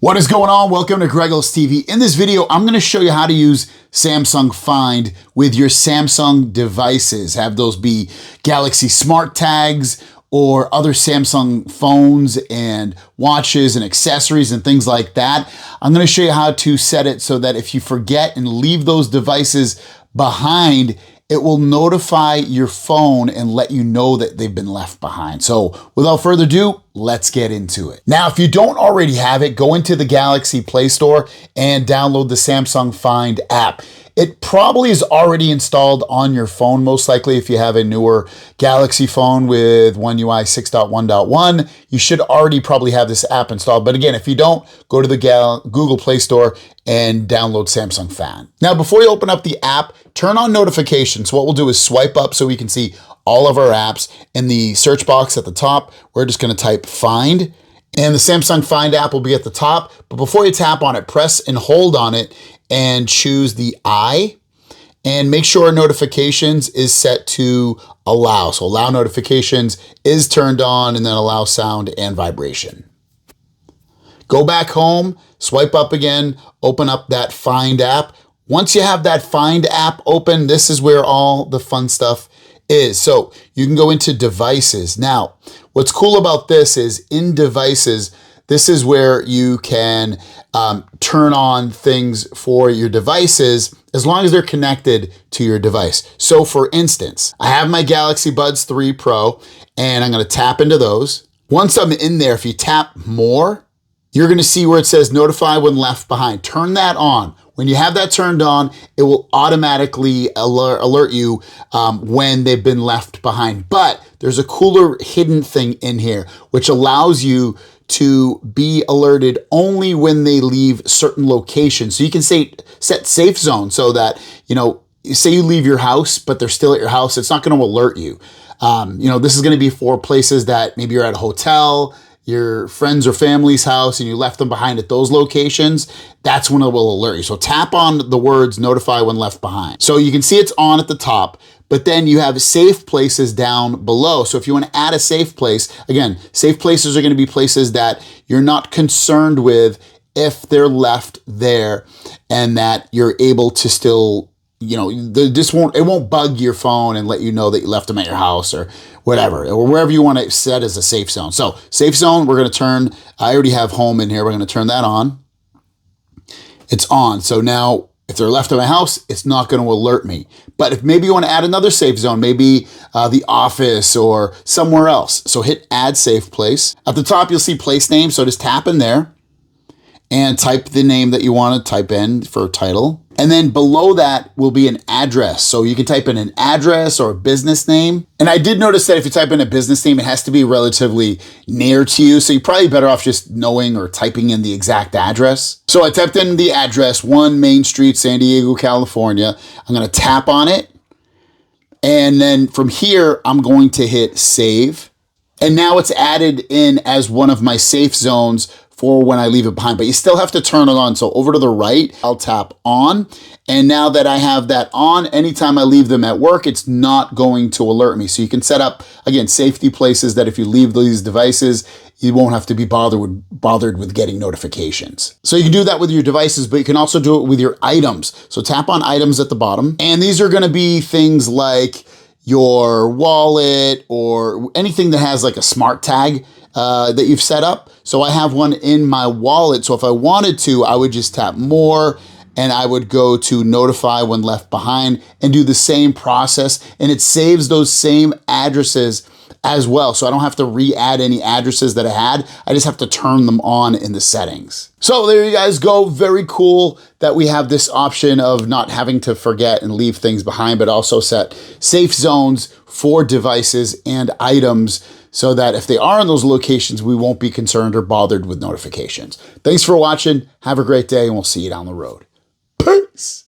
What is going on? Welcome to Greggles TV. In this video, I'm going to show you how to use Samsung Find with your Samsung devices. Have those be Galaxy Smart Tags or other Samsung phones and watches and accessories and things like that. I'm going to show you how to set it so that if you forget and leave those devices behind, it will notify your phone and let you know that they've been left behind. So without further ado, let's get into it. Now, if you don't already have it, go into the Galaxy Play Store and download the Samsung Find app. It probably is already installed on your phone, most likely if you have a newer Galaxy phone with One UI 6.1.1. You should already probably have this app installed. But again, if you don't, go to the Google Play Store and download Samsung Find. Now, before you open up the app, turn on notifications. What we'll do is swipe up so we can see all of our apps. In the search box at the top, we're just going to type Find. And the Samsung Find app will be at the top. But before you tap on it, press and hold on it and choose the I. And make sure notifications is set to allow. So allow notifications is turned on, and then allow sound and vibration. Go back home, swipe up again, open up that Find app. Once you have that Find app open, this is where all the fun stuff is. So you can go into devices. Now, what's cool about this is in devices, this is where you can turn on things for your devices as long as they're connected to your device. So for instance, I have my Galaxy Buds 3 Pro and I'm going to tap into those. Once I'm in there, if you tap more, you're going to see where it says notify when left behind. Turn that on. When you have that turned on, it will automatically alert you when they've been left behind. But there's a cooler hidden thing in here, which allows you to be alerted only when they leave certain locations. So you can set safe zone so that, say you leave your house, but they're still at your house, it's not going to alert you. This is going to be for places that maybe you're at a hotel, your friends or family's house, and you left them behind at those locations. That's when it will alert you. So tap on the words notify when left behind. So you can see it's on at the top, but then you have safe places down below. So if you want to add a safe place, again, safe places are going to be places that you're not concerned with if they're left there, and that you're able to still, it won't bug your phone and let you know that you left them at your house or whatever, or wherever you want to set as a safe zone. So safe zone, we're going to turn, I already have home in here. We're going to turn that on. It's on. So now if they're left at my house, it's not going to alert me. But if maybe you want to add another safe zone, maybe the office or somewhere else. So hit add safe place. At the top, you'll see place name. So just tap in there and type the name that you want to type in for title. And then below that will be an address. So you can type in an address or a business name. And I did notice that if you type in a business name, it has to be relatively near to you. So you're probably better off just knowing or typing in the exact address. So I typed in the address, 1 Main Street, San Diego, California. I'm going to tap on it. And then from here, I'm going to hit save. And now it's added in as one of my safe zones for when I leave it behind, but you still have to turn it on. So over to the right, I'll tap on. And now that I have that on, anytime I leave them at work, it's not going to alert me. So you can set up, again, safety places that if you leave these devices, you won't have to be bothered with getting notifications. So you can do that with your devices, but you can also do it with your items. So tap on items at the bottom. And these are gonna be things like your wallet or anything that has like a smart tag that you've set up. So I have one in my wallet. So if I wanted to, I would just tap more and I would go to notify when left behind and do the same process. And it saves those same addresses as well. So I don't have to re-add any addresses that I had. I just have to turn them on in the settings. So there you guys go. Very cool that we have this option of not having to forget and leave things behind, but also set safe zones for devices and items so that if they are in those locations, we won't be concerned or bothered with notifications. Thanks for watching. Have a great day, and we'll see you down the road. Peace.